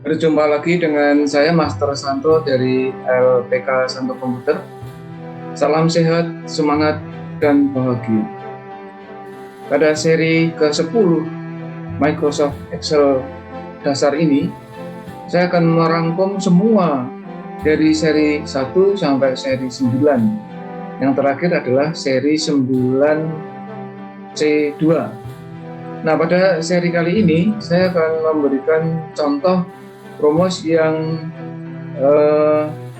Berjumpa lagi dengan saya Master Santo dari LPK Santo Komputer. Salam sehat, semangat, dan bahagia. Pada seri ke-10 Microsoft Excel dasar ini, saya akan merangkum semua dari seri 1 sampai seri 9. Yang terakhir adalah seri 9C2. Nah, pada seri kali ini, saya akan memberikan contoh rumus yang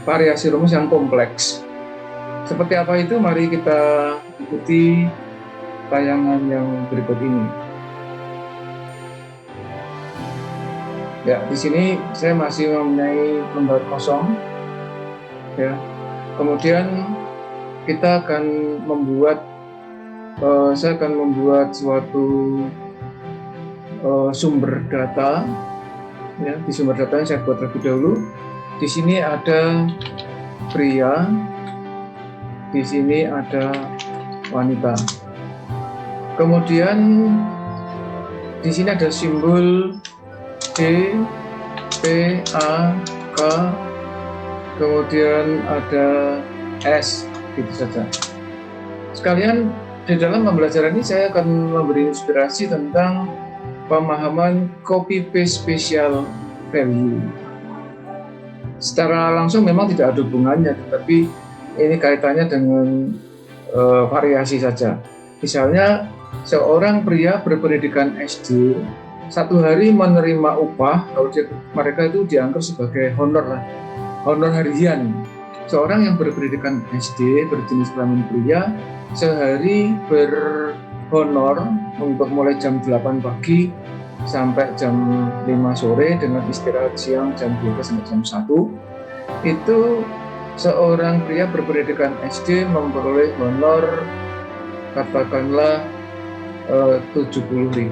variasi rumus yang kompleks. Seperti apa itu? Mari kita ikuti tayangan yang berikut ini. Ya, di sini saya masih mempunyai lembar kosong. Ya, kemudian kita akan membuat, saya akan membuat suatu sumber data. Ya, di sumber data saya buat terlebih dahulu. Di sini ada pria, di sini ada wanita. Kemudian di sini ada simbol D, P, A, K, kemudian ada S, gitu saja. Sekalian di dalam pembelajaran ini saya akan memberi inspirasi tentang pemahaman copy paste spatial value. Secara langsung memang tidak ada hubungannya, tetapi ini kaitannya dengan variasi saja. Misalnya seorang pria berpendidikan SD satu hari menerima upah, kalau mereka itu dianggap sebagai honor lah, honor harian. Seorang yang berpendidikan SD berjenis kelamin pria sehari berhonor untuk mulai jam 8 pagi sampai jam 5 sore dengan istirahat siang jam 12 sampai jam 1. Itu seorang pria berpendidikan SD memperoleh honor katakanlah 70.000.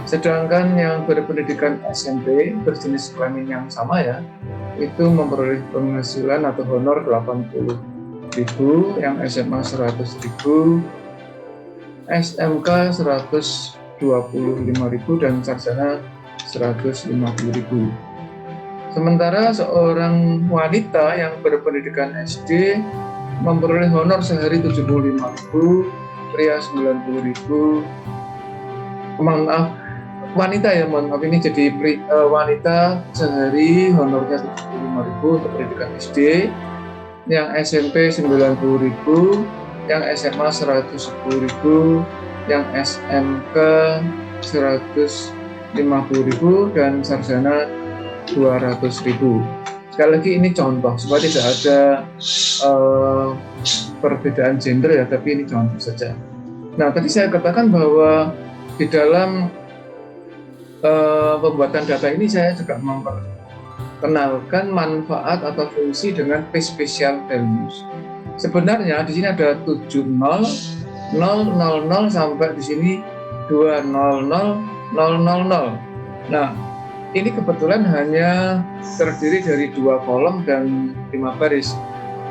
Sedangkan yang berpendidikan SMP berjenis kelamin yang sama ya, itu memperoleh penghasilan atau honor 80.000, yang SMA 100.000, SMK 125.000, dan sarjana 150.000. Sementara seorang wanita yang berpendidikan SD memperoleh honor sehari 75.000, pria 90.000. Wanita ya, ini jadi wanita sehari honornya 75.000 untuk pendidikan SD, yang SMP 90.000, yang SMA 110.000, yang SMK 150.000, dan sarjana 200.000. Sekali lagi ini contoh supaya tidak ada perbedaan gender ya, tapi ini contoh saja. Nah, tadi saya katakan bahwa di dalam pembuatan data ini saya juga memperkenalkan manfaat atau fungsi dengan paste spatial values. Sebenarnya di sini ada 7 0, 0, 0, 0 sampai di sini 2, 0, 0, 0, 0, 0. Nah, ini kebetulan hanya terdiri dari 2 kolom dan 5 baris.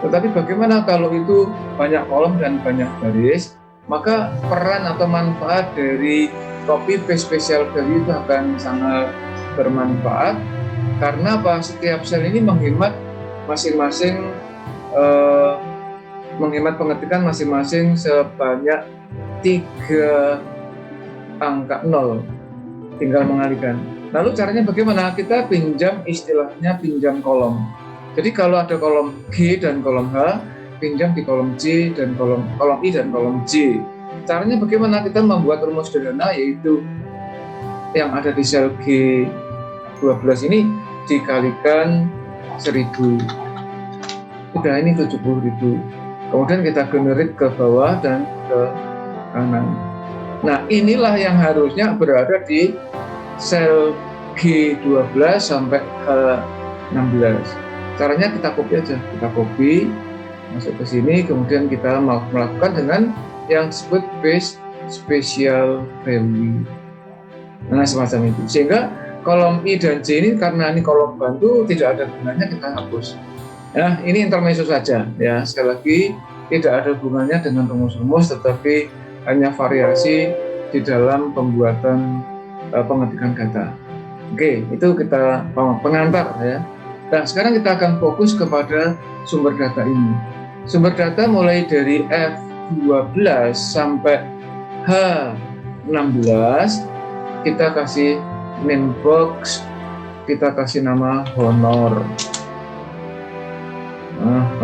Tetapi bagaimana kalau itu banyak kolom dan banyak baris? Maka peran atau manfaat dari copy paste spatial value itu akan sangat bermanfaat, karena apa? Setiap sel ini menghemat masing-masing menghemat pengetikan masing-masing sebanyak 3 angka 0, tinggal mengalihkan. Lalu caranya bagaimana? Kita pinjam, istilahnya pinjam kolom. Jadi kalau ada kolom G dan kolom H, pinjam di kolom C dan kolom I dan kolom J. Caranya bagaimana? Kita membuat rumus sederhana, yaitu yang ada di sel G12 ini dikalikan 1000. Udah, ini 70.000. Kemudian kita generate ke bawah dan ke kanan. Nah, inilah yang harusnya berada di sel G12 sampai H16. Caranya kita copy aja, kita copy masuk ke sini, kemudian kita melakukan dengan yang disebut paste spatial value. Nah, semacam itu. Sehingga kolom I dan J ini, karena ini kolom bantu, tidak ada gunanya, kita hapus. Nah, ini intermezzo saja ya. Sekali lagi, tidak ada hubungannya dengan rumus-rumus, tetapi hanya variasi di dalam pembuatan pengetikan data. Oke, itu kita pengantar ya. Nah, sekarang kita akan fokus kepada sumber data ini. Sumber data mulai dari F12 sampai H16, kita kasih name box, kita kasih nama honor.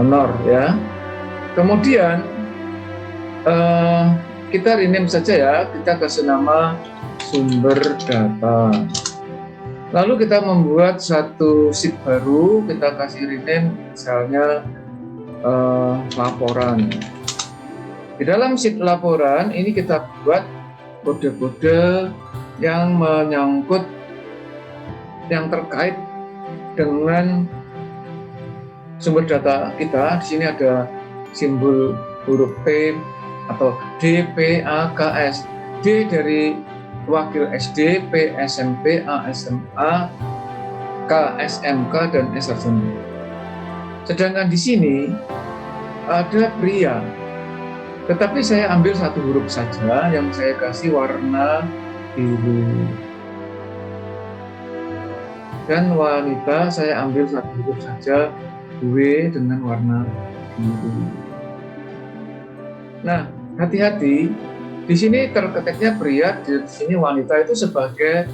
Honor ya. Kemudian kita rename saja ya, kita kasih nama sumber data. Lalu kita membuat satu sheet baru, kita kasih rename misalnya laporan. Di dalam sheet laporan ini kita buat kode-kode yang menyangkut, yang terkait dengan sumber data kita. Di sini ada simbol huruf P atau D, P, A, K, S. D dari wakil SD, P, SMP, A, SMA, K, SMK, dan S sarjana. Sedangkan di sini ada pria, tetapi saya ambil satu huruf saja yang saya kasih warna biru. Dan wanita saya ambil satu huruf saja, W, dengan warna biru. Nah, hati-hati. Di sini terketiknya pria, di sini wanita itu sebagai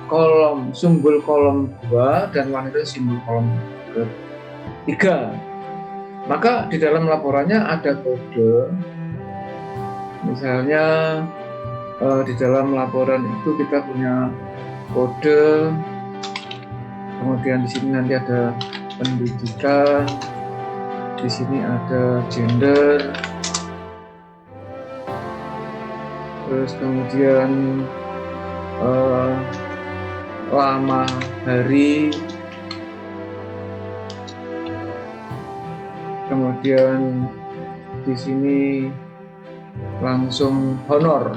kolom, simbol kolom 2 dan wanita simbol kolom 3. Maka di dalam laporannya ada kode. Misalnya di dalam laporan itu kita punya kode. Kemudian di sini nanti ada pendidikan. Di sini ada gender. Terus kemudian lama hari, kemudian di sini langsung honor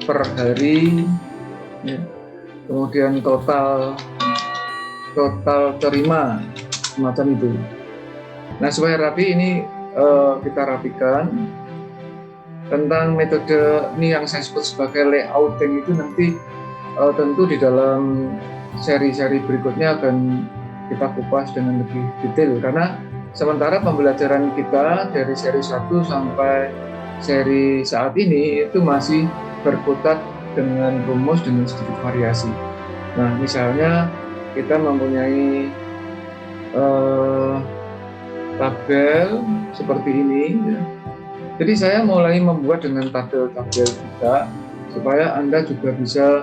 per hari, ya. Kemudian total terima, semacam itu. Nah, supaya rapi ini kita rapikan. Tentang metode ini yang saya sebut sebagai layouting itu nanti tentu di dalam seri-seri berikutnya akan kita kupas dengan lebih detail, karena sementara pembelajaran kita dari seri 1 sampai seri saat ini itu masih berkutat dengan rumus dengan sedikit variasi. Nah, misalnya kita mempunyai tabel seperti ini ya. Jadi saya mulai membuat dengan tabel-tabel kita supaya Anda juga bisa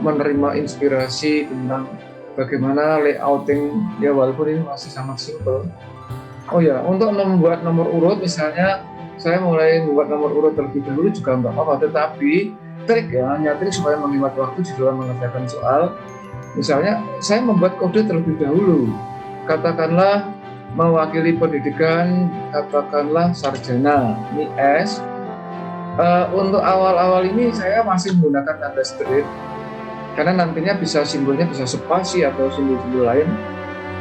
menerima inspirasi tentang bagaimana layouting ya, walaupun ini masih sangat simpel. Oh ya, untuk membuat nomor urut misalnya saya mulai membuat nomor urut terlebih dahulu juga nggak apa-apa, tetapi trik supaya menghemat waktu di dalam mengerjakan soal. Misalnya saya membuat kode terlebih dahulu, katakanlah mewakili pendidikan, katakanlah sarjana, ini S. Untuk awal-awal ini saya masih menggunakan tanda strip, karena nantinya simbolnya bisa spasi atau simbol-simbol lain.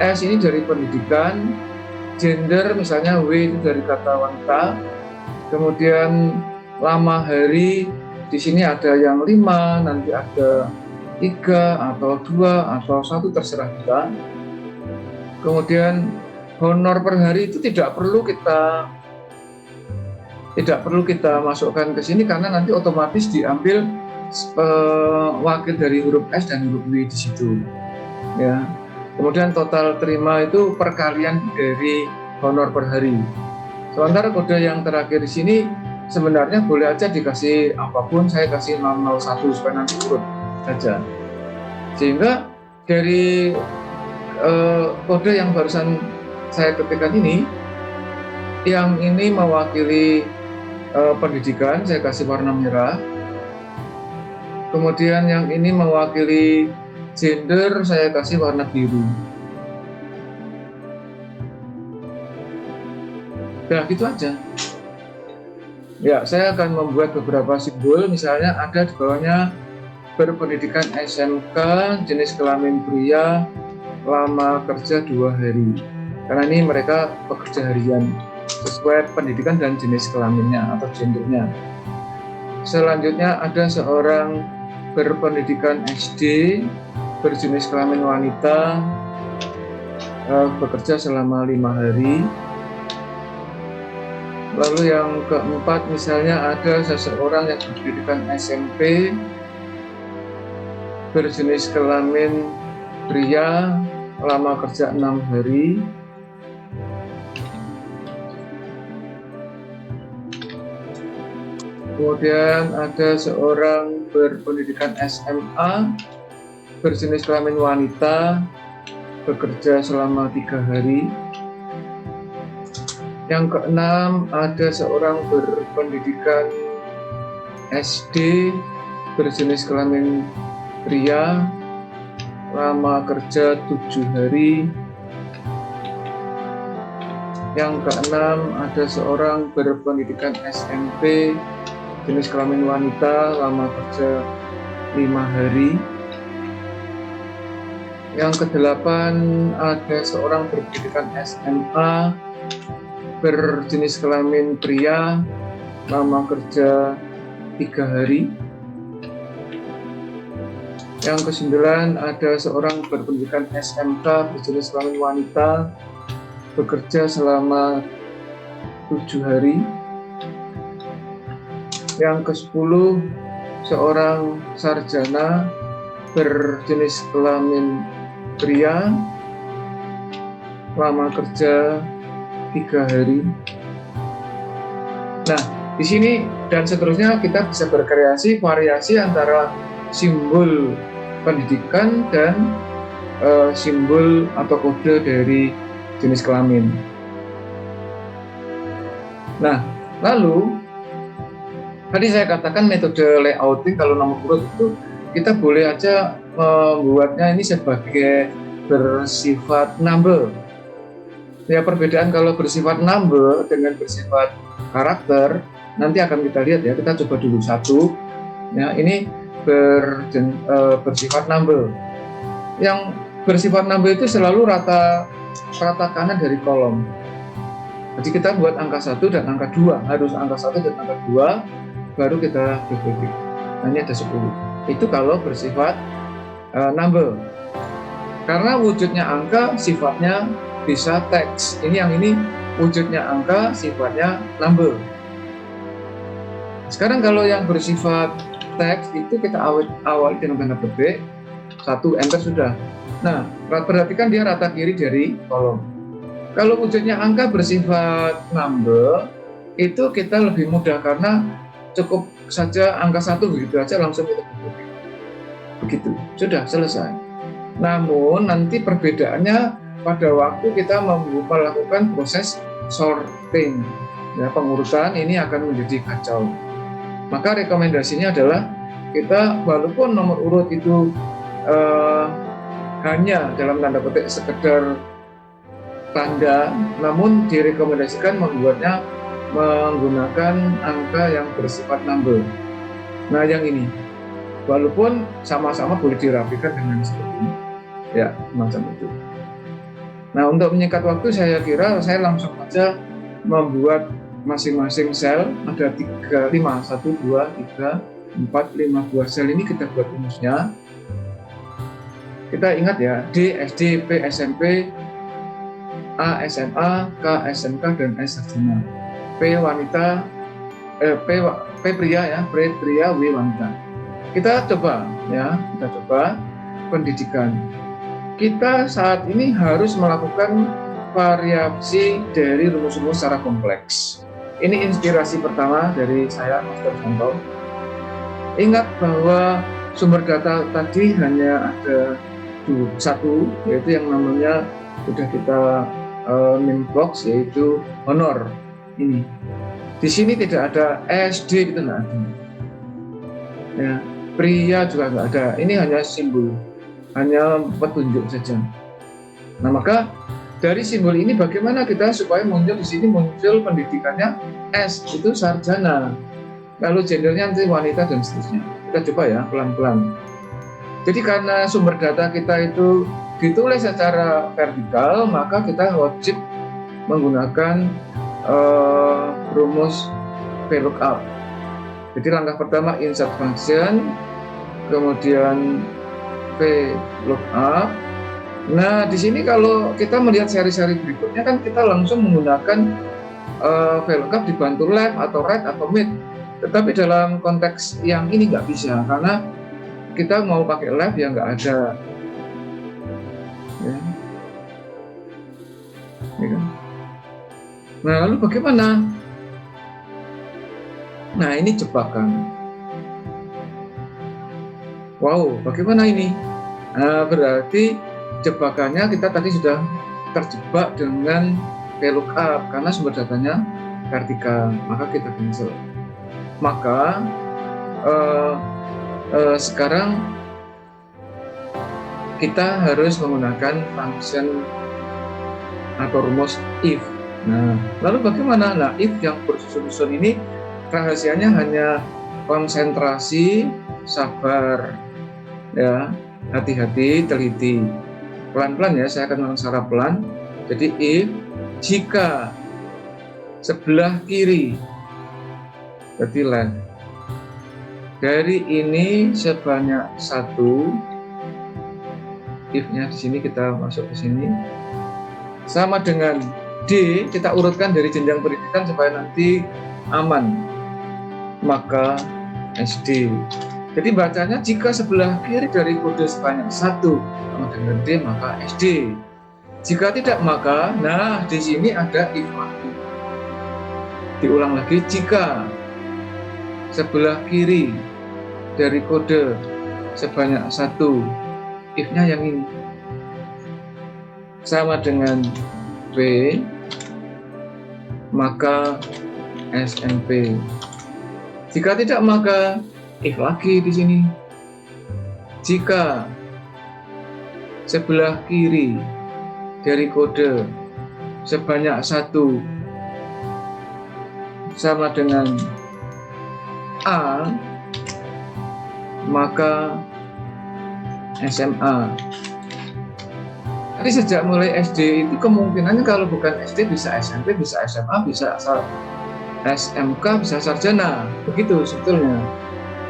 S ini dari pendidikan, gender misalnya W itu dari kata wanita, kemudian lama hari, di sini ada yang 5, nanti ada 3 atau 2 atau 1, terserah kita. Kemudian honor per hari itu tidak perlu kita masukkan ke sini, karena nanti otomatis diambil wakil dari huruf S dan huruf W di situ. Ya. Kemudian total terima itu perkalian dari honor per hari. Sementara kode yang terakhir di sini sebenarnya boleh aja dikasih apapun, saya kasih 001 supaya nanti urut saja. Sehingga dari kode yang barusan saya ketikkan ini, yang ini mewakili pendidikan, saya kasih warna merah. Kemudian yang ini mewakili gender, saya kasih warna biru. Ya, gitu aja. Ya, saya akan membuat beberapa simbol, misalnya ada di bawahnya berpendidikan SMK, jenis kelamin pria, lama kerja 2 hari. Karena ini mereka pekerja harian sesuai pendidikan dan jenis kelaminnya atau gendernya. Selanjutnya ada seorang berpendidikan SD, berjenis kelamin wanita, bekerja selama 5 hari. Lalu yang keempat misalnya ada seseorang yang berpendidikan SMP, berjenis kelamin pria, lama kerja 6 hari. Kemudian ada seorang berpendidikan SMA, berjenis kelamin wanita, bekerja selama 3 hari. Yang keenam ada seorang berpendidikan SD, berjenis kelamin pria, lama kerja 7 hari. Yang keenam ada seorang berpendidikan SMP, jenis kelamin wanita, lama kerja 5 hari. Yang kedelapan ada seorang berpendidikan SMA, berjenis kelamin pria, lama kerja 3 hari. Yang kesembilan ada seorang berpendidikan SMK, berjenis kelamin wanita, bekerja selama 7 hari. Yang ke-10 seorang sarjana berjenis kelamin pria, lama kerja 3 hari. Nah, di sini dan seterusnya kita bisa berkreasi variasi antara simbol pendidikan dan simbol atau kode dari jenis kelamin. Nah, lalu tadi saya katakan metode layouting kalau nomor urut itu kita boleh aja membuatnya ini sebagai bersifat number. Ya, perbedaan kalau bersifat number dengan bersifat karakter nanti akan kita lihat ya. Kita coba dulu satu. Ya, ini bersifat number. Yang bersifat number itu selalu rata kanan dari kolom. Jadi kita buat angka 1 dan angka 2, harus angka 1 dan angka 2 baru kita double-click. Nah, ini ada 10. Itu kalau bersifat number. Karena wujudnya angka sifatnya bisa teks. Yang ini wujudnya angka sifatnya number. Sekarang kalau yang bersifat teks itu kita awali dengan tanda petik, 1 enter sudah. Nah, perhatikan dia rata kiri dari kolom. Kalau wujudnya angka bersifat number itu kita lebih mudah karena cukup saja angka 1 begitu aja langsung kita buka. Begitu, sudah selesai. Namun nanti perbedaannya pada waktu kita melakukan proses sorting. Ya, pengurusan ini akan menjadi kacau. Maka rekomendasinya adalah kita walaupun nomor urut itu hanya dalam tanda petik sekedar tanda, namun direkomendasikan membuatnya menggunakan angka yang bersifat number. Nah, yang ini walaupun sama-sama boleh dirapikan dengan seperti ini ya, macam itu. Nah, untuk menyingkat waktu saya kira saya langsung saja membuat masing-masing sel. Ada 3, 5, 1, 2, 3, 4, 5 buah sel ini kita buat rumusnya. Kita ingat ya, D, SD, P, SMP, A, SMA, K, SMK, dan S sarjana. P wanita, P pria ya, P pria, W wanita. Kita coba pendidikan. Kita saat ini harus melakukan variasi dari rumus-rumus secara kompleks. Ini inspirasi pertama dari saya, Master Santo. Ingat bahwa sumber data tadi hanya ada 1, yaitu yang namanya sudah kita name box, yaitu honor. Ini di sini tidak ada SD, itu nggak ada ya, pria juga nggak ada. Ini hanya simbol, hanya petunjuk saja. Nah, maka dari simbol ini bagaimana kita supaya muncul di sini muncul pendidikannya S, itu sarjana, lalu gendernya nanti wanita dan seterusnya. Kita coba ya pelan-pelan. Jadi karena sumber data kita itu ditulis secara vertikal, maka kita wajib menggunakan rumus VLOOKUP. Jadi langkah pertama insert function, kemudian VLOOKUP. Nah, di sini kalau kita melihat seri-seri berikutnya kan kita langsung menggunakan VLOOKUP dibantu left atau right atau mid. Tetapi dalam konteks yang ini nggak bisa, karena kita mau pakai left ya nggak ada. Ya. Ya. Nah, lalu bagaimana? Nah, ini jebakan. Wow, bagaimana ini? Nah, berarti jebakannya kita tadi sudah terjebak dengan VLOOKUP karena sumber datanya vertikal, maka kita cancel. Maka sekarang kita harus menggunakan function atau rumus if. Nah, lalu bagaimana? Nah, if yang bersusun-susun ini rahasianya hanya konsentrasi, sabar, ya, hati-hati, teliti. Pelan-pelan ya, saya akan ulang secara pelan. Jadi if jika sebelah kiri, berarti left, dari ini sebanyak 1, if-nya di sini kita masuk ke sini, sama dengan D, kita urutkan dari jenjang pendidikan supaya nanti aman, maka SD. Jadi bacanya jika sebelah kiri dari kode sebanyak 1 sama dengan D, maka SD. Jika tidak, maka nah di sini ada if lagi. Diulang lagi, jika sebelah kiri dari kode sebanyak 1, if-nya yang ini, sama dengan B, maka SMP. Jika tidak, maka if lagi di sini. Jika sebelah kiri dari kode sebanyak 1 sama dengan A, maka SMA. Jadi sejak mulai SD itu kemungkinannya kalau bukan SD bisa SMP, bisa SMA, bisa SMK, bisa sarjana. Begitu sebetulnya.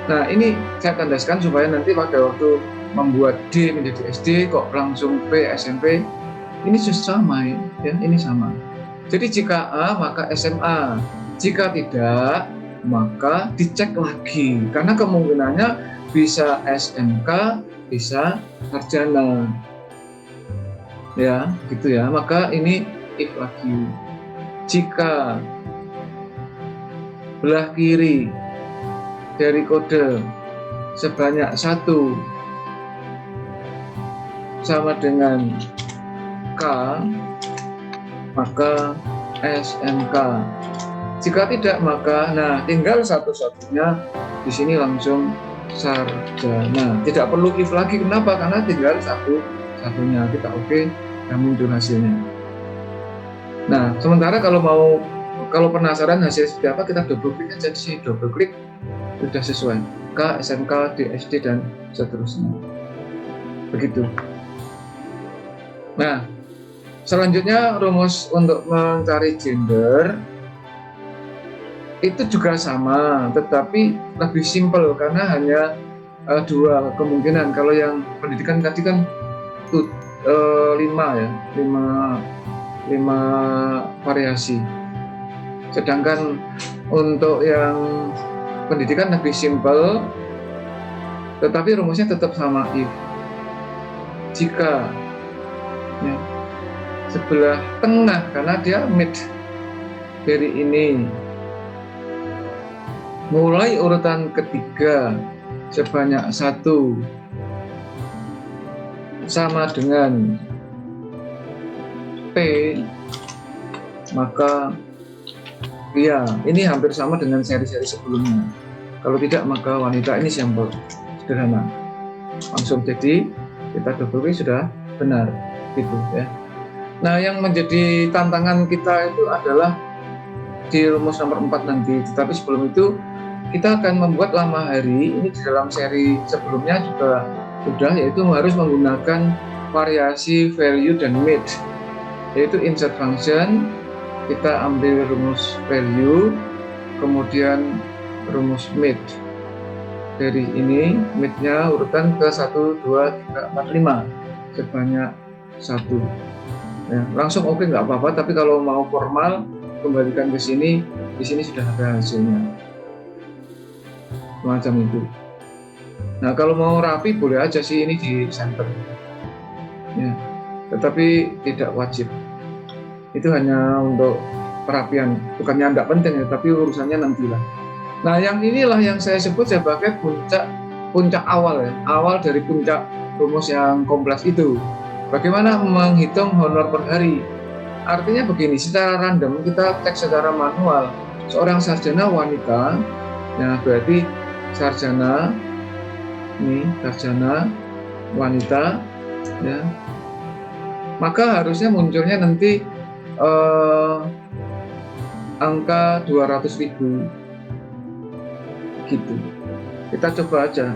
Nah, ini saya tandaskan supaya nanti pada waktu membuat D menjadi SD kok langsung P SMP, ini sama ya, ini sama. Jadi jika A maka SMA, jika tidak maka dicek lagi karena kemungkinannya bisa SMK, bisa sarjana. Ya, gitu ya. Maka ini if lagi. Jika belah kiri dari kode sebanyak 1 sama dengan K, maka SMK. Jika tidak, maka nah tinggal satu-satunya di sini langsung sarjana. Tidak perlu if lagi. Kenapa? Karena tinggal satunya kita oke, dan muncul hasilnya. Nah, sementara kalau penasaran hasil seperti apa, kita double klik aja di sini, double klik sudah sesuai K, SMK, DSD dan seterusnya. Begitu. Nah, selanjutnya rumus untuk mencari gender itu juga sama, tetapi lebih simpel karena hanya 2 kemungkinan. Kalau yang pendidikan tadi kan 5 ya, 5 variasi. Sedangkan untuk yang pendidikan lebih simpel, tetapi rumusnya tetap sama if. Jika ya, sebelah tengah karena dia mid dari ini mulai urutan ketiga sebanyak 1 sama dengan P, maka ya ini hampir sama dengan seri-seri sebelumnya. Kalau tidak, maka wanita. Ini sampel sederhana, langsung jadi kita double klik sudah benar gitu ya. Nah, yang menjadi tantangan kita itu adalah di rumus nomor 4 nanti. Tetapi sebelum itu kita akan membuat lama hari. Ini di dalam seri sebelumnya juga sudah, yaitu harus menggunakan variasi value dan mid, yaitu insert function. Kita ambil rumus value, kemudian rumus mid. Dari ini midnya urutan ke 1, 2, 3, 4, 5 sebanyak 1 ya. Langsung oke nggak apa-apa, tapi kalau mau formal kembalikan ke sini, di sini sudah ada hasilnya semacam itu. Nah kalau mau rapi boleh aja sih ini di center ya, tetapi tidak wajib. Itu hanya untuk perapian, bukannya tidak penting ya, tapi urusannya nantilah. Nah yang inilah yang saya sebut sebagai puncak awal ya, awal dari puncak rumus yang kompleks itu. Bagaimana menghitung honor per hari? Artinya begini, secara random kita cek secara manual, seorang sarjana wanita, ya berarti sarjana, ini sarjana wanita, ya, maka harusnya munculnya nanti angka 200.000 gitu. Kita coba aja.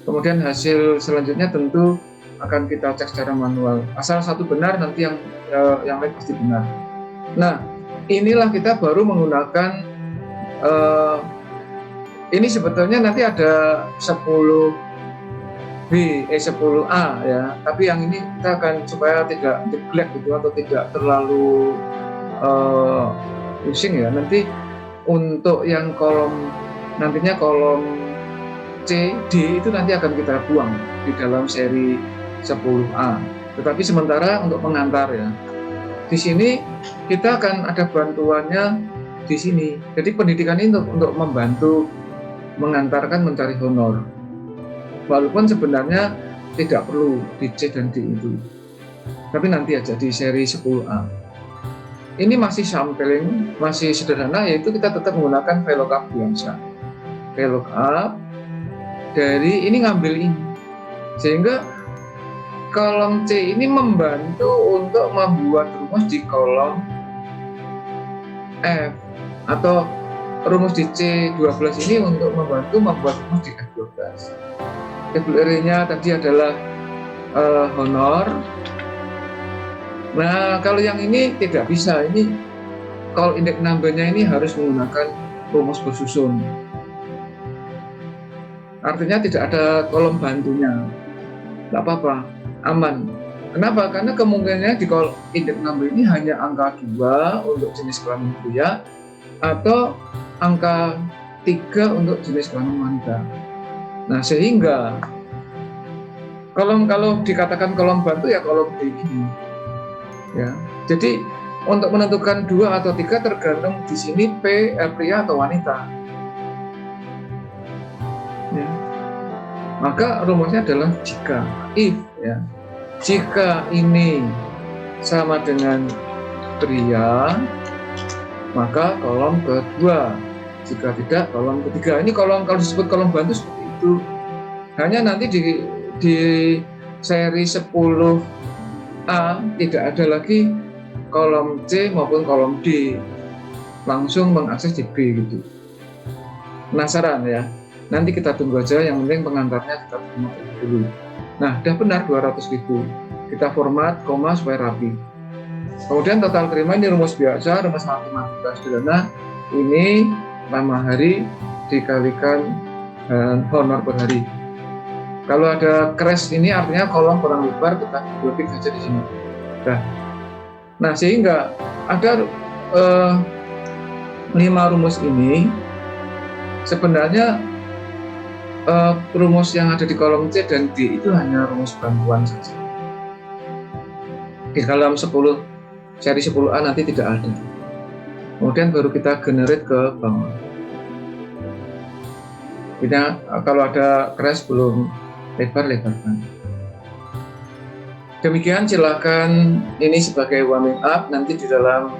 Kemudian hasil selanjutnya tentu akan kita cek secara manual. Asal satu benar, nanti yang lain pasti benar. Nah, inilah kita baru menggunakan ini sebetulnya nanti ada 10A ya. Tapi yang ini kita akan supaya tidak jeglek gitu atau tidak terlalu pusing ya. Nanti untuk yang nantinya kolom C, D itu nanti akan kita buang di dalam seri 10A. Tetapi sementara untuk pengantar ya, di sini kita akan ada bantuannya di sini. Jadi pendidikan ini untuk membantu mengantarkan mencari honor. Walaupun sebenarnya tidak perlu di C dan D itu. Tapi nanti aja di seri 10A. Ini masih sampling, masih sederhana, yaitu kita tetap menggunakan VLOOKUP biasa. VLOOKUP dari ini ngambil ini, sehingga kolom C ini membantu untuk membuat rumus di kolom F, atau rumus di C12 ini untuk membantu membuat rumus di F12. Tabel tadi adalah honor. Nah kalau yang ini tidak bisa, ini kalau indeks number-nya ini harus menggunakan rumus bersusun. Artinya tidak ada kolom bantunya, nggak apa-apa, aman. Kenapa? Karena kemungkinannya di kolom indeks number ini hanya angka 2 untuk jenis kelamin pria atau angka 3 untuk jenis kelamin wanita. Nah sehingga kalau dikatakan kolom bantu ya kolom D ini. Ya, jadi untuk menentukan 2 atau 3 tergantung di sini P pria atau wanita. Ya. Maka rumusnya adalah jika, if ya. Jika ini sama dengan pria, maka kolom kedua. Jika tidak, kolom ketiga. Ini kalau disebut kolom bantu seperti itu. Hanya nanti di seri 10A tidak ada lagi kolom C maupun kolom D, langsung mengakses di B gitu. Penasaran ya? Nanti kita tunggu aja, yang penting pengantarnya kita format dulu. Nah, udah benar 200.000. Kita format koma supaya rapi. Kemudian total terima ini rumus biasa, rumus matematika sederhana. Ini lama hari dikalikan honor per hari. Kalau ada crash ini artinya kolom kurang lebar, kita klik saja di sini. Nah, sehingga ada 5 rumus ini sebenarnya rumus yang ada di kolom C dan D itu hanya rumus bantuan saja. Di dalam seri 10A nanti tidak ada. Kemudian baru kita generate ke bawah. Kalau ada crash belum lebarkan. Demikian, silakan ini sebagai warming up. Nanti di dalam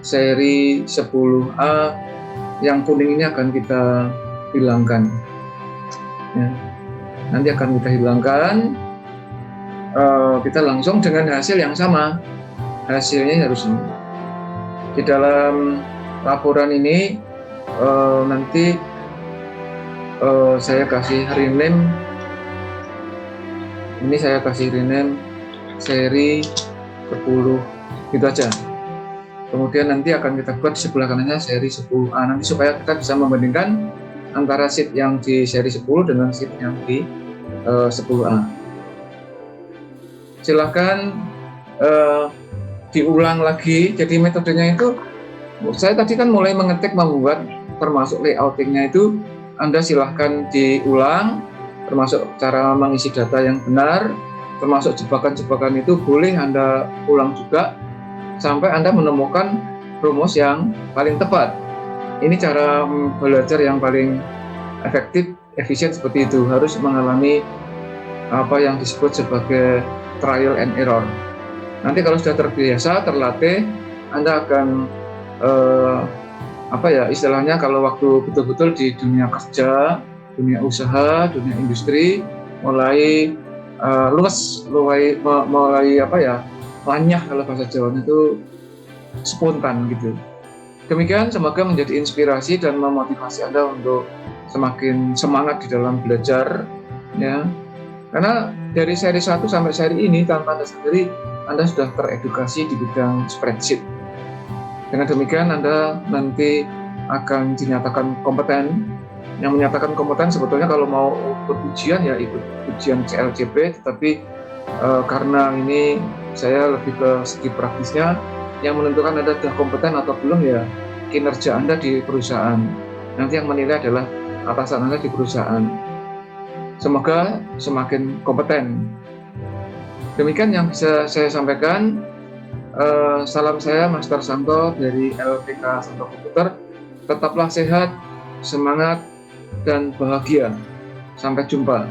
seri 10A yang kuning ini akan kita hilangkan. Ya. Nanti akan kita hilangkan. Kita langsung dengan hasil yang sama. Hasilnya harus sama. Di dalam laporan ini nanti saya kasih rename. Ini saya kasih rename seri 10 gitu aja. Kemudian nanti akan kita buat di sebelah kanannya seri 10A, nanti supaya kita bisa membandingkan antara sheet yang di seri 10 dengan sheet yang di 10A. Silahkan diulang lagi. Jadi metodenya itu, saya tadi kan mulai mengetik, membuat termasuk layoutingnya itu, Anda silahkan diulang, termasuk cara mengisi data yang benar, termasuk jebakan-jebakan itu boleh Anda ulang juga sampai Anda menemukan rumus yang paling tepat. Ini cara belajar yang paling efektif, efisien seperti itu. Harus mengalami apa yang disebut sebagai trial and error. Nanti kalau sudah terbiasa, terlatih, Anda akan istilahnya kalau waktu betul-betul di dunia kerja, dunia usaha, dunia industri mulai mulai lanyah kalau bahasa Jawa itu spontan gitu. Demikian, semoga menjadi inspirasi dan memotivasi Anda untuk semakin semangat di dalam belajar, ya. Karena dari seri 1 sampai seri ini, tanpa Anda sadari, Anda sudah teredukasi di bidang spreadsheet. Dengan demikian, Anda nanti akan dinyatakan kompeten. Yang menyatakan kompeten sebetulnya kalau mau ikut ujian, ya ikut ujian CLCP, tetapi karena ini saya lebih ke segi praktisnya, yang menentukan Anda sudah kompeten atau belum ya kinerja Anda di perusahaan. Nanti yang menilai adalah atasan Anda di perusahaan. Semoga semakin kompeten. Demikian yang bisa saya sampaikan. Salam saya Master Santo dari LPK Santo Komputer. Tetaplah sehat, semangat, dan bahagia. Sampai jumpa.